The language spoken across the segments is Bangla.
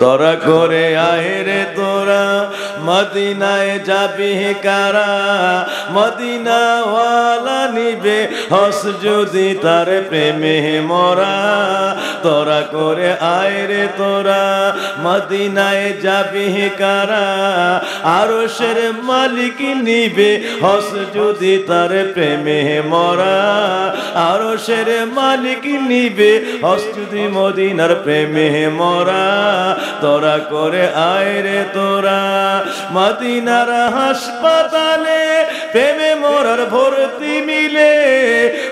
তোরা করে আয় রে তোরা মদিনায় যাবি কারা মদিনাওয়ালা নিবে হস যদি তার প্রেমে মরা তোরা করে আয় রে তোরা মদিনায় যাবি কারা আরশের মালিক নিবে হস যদি তার প্রেমে মরা আরশের মালিক নিবে হস যদি মদিনার প্রেমে মরা তোরা করে আয় রে তোরা মদিনার হাসপাতালে প্রেমে মরার ভর্তি মিলে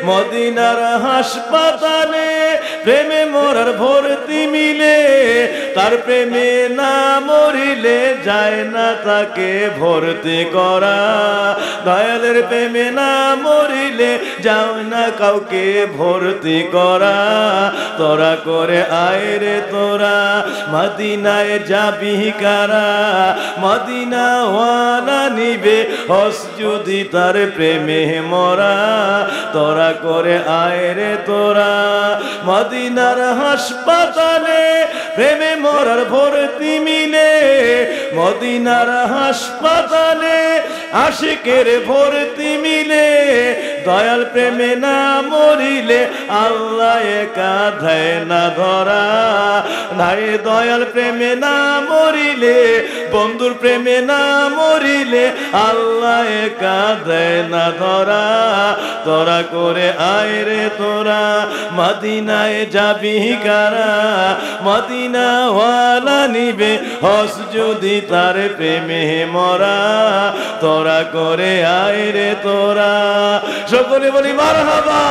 মদিনার হাসপাতালে প্রেমে মরার ভর্তি মিলে তার প্রেমে না মরিলে যায় না তাকে ভর্তি করা দয়ালের প্রেমে না মরিলে যাও না কাউকে ভর্তি করা তোরা করে আয় রে তোরা মদিনায় যাবি কারা মদিনাওয়ালা নিবে হস যদি তার প্রেমে মরা তোরা করে আয় রে তোরা মদিনার হাসপাতালে প্রেমে মরার ভর্তি মিলে মদিনার হাসপাতালে আশিকের ভর্তি মিলে দয়াল প্রেমে না মরিলে আল্লাহ একা দেয় না ধরা নাই দয়াল প্রেমে না মরিলে বন্ধুর প্রেমে না মরিলে আল্লাহ একা দেয় না ধরা তোরা করে আয় রে তোরা মদিনায় যাবি কারা মদিনাওয়ালা নিবে হস যদি তার প্রেমে মরা তোরা করে আয় রে তোরা সকলে বলি মারহাবা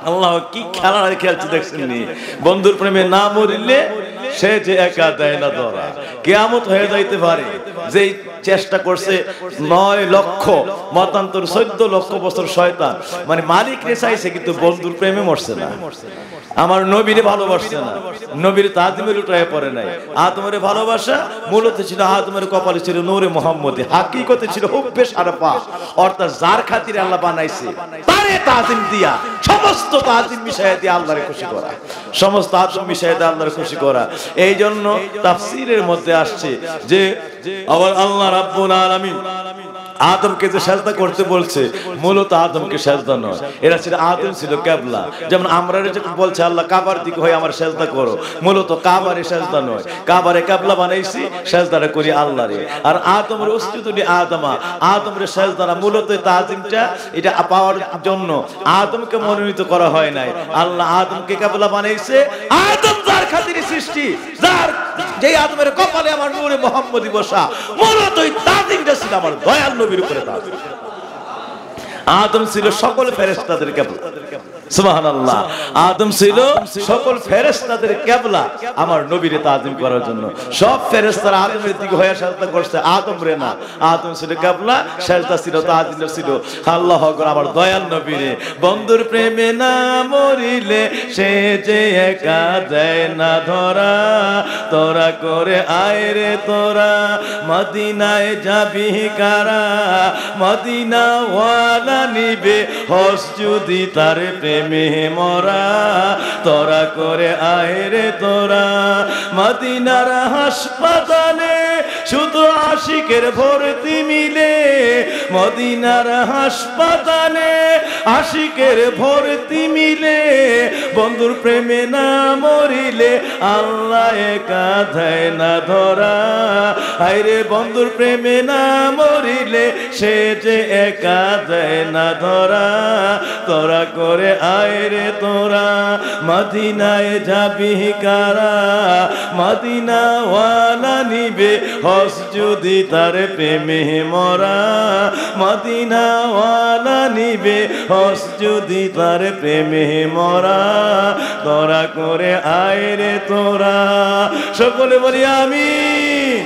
আল্লাহ কি খেলা খেলছে দেখছেন নি বন্ধুর প্রেমে না মরিলে সে যে একা দেয় না ধরা কিয়ামত হয়ে যাইতে পারে যে চেষ্টা করছে 9 লক্ষ মতান্তর 14 লক্ষ বছর শয়তান মানে মালিক রে চাইছে কিন্তু বন্ধুর প্রেমে মরছে না আমার নবীরে ভালোবাসছে না নবীর তাজিমে লুটায় পড়ে নাই আদমের ভালোবাসা মূলত ছিল আদমের কপালে ছিল নূরে মুহাম্মদী হাকিকতে ছিল হুব্বে শারফা অর্থাৎ যার খাতিরে আল্লাহ বানাইছে তারে তাজিম দিয়া সমস্ত তাজিম মিশাইয়া দিয়ে আল্লাহরে খুশি করা সমস্ত তাজিম মিশাইয়া দিয়ে আল্লাহরে খুশি করা এই জন্য তাফসীরের মধ্যে আসছে যে আবার আল্লাহ রাব্বুল আলামিন আদমকে যে সাজদা করতে বলছে মূলত আদমকে সাজদা নয় এরা ছিল আদম ছিল কিবলা যেমন আমরা যখন বলছে আল্লাহ কাবার দিকে হয়ে আমার সাজদা করো মূলত কাবারে সাজদা নয় কাবারে কিবলা বানাইছি সাজদাটা করি আল্লাহরে আর আদমের অস্তিত্বটি আদমের সাজদাটা মূলত তাজিমটা এটা পাওয়ার জন্য আদমকে মনোনীত করা হয় নাই আল্লাহ আদমকে কিবলা বানাইছে আদম যার খাতিরে সৃষ্টি যার যে আদমের কপালে আমার নূরে মুহাম্মদী বসা মূলত ওই তাজিমটা ছিল আমার দয়াল নবীর উপরে তাজিম আদম ছিল সকল ফেরেশতাদের কিবলা সুবহানাল্লাহ আদম ছিল সকল ফেরেশতাদের কিবলা আমার নবীরে তাজিম করার জন্য সব ফেরেশতারা আদমের দিকে হয়ে সাজদা করছে আদম রে না আদম ছিল কিবলা সাজদা ছিল তাজিম ছিল আল্লাহু আকবার আমার দয়াল নবীরে বন্ধুর প্রেমে না মরিলে সে যে একা দেয় না ধরা তোরা করে আয় রে তোরা মদিনায় যাবি কারা মদিনাওয়ালা নিবে হস যদি তার প্রেমে মরা তোরা করে আয় রে তোরা মদিনার হাসপাতালে শুধু আশিকের ভর্তি মিলে মদিনার হাসপাতালে আশিকের ভর্তি মিলে বন্ধুর প্রেমে না মরিলে আল্লাহ একা দেয় না ধরা আয় রে বন্ধুর প্রেমে না মরিলে সে যে একা দেয় না ধরা তোরা করে আয় রে তোরা মদিনায় যাবি কারা মদিনাওয়ালা নিবে হস যদি তার প্রেমে মরা মদিনাওয়ালা নিবে হস যদি তার প্রেমে মরা তোরা করে আয় রে তোরা সকলে বলি আমিন।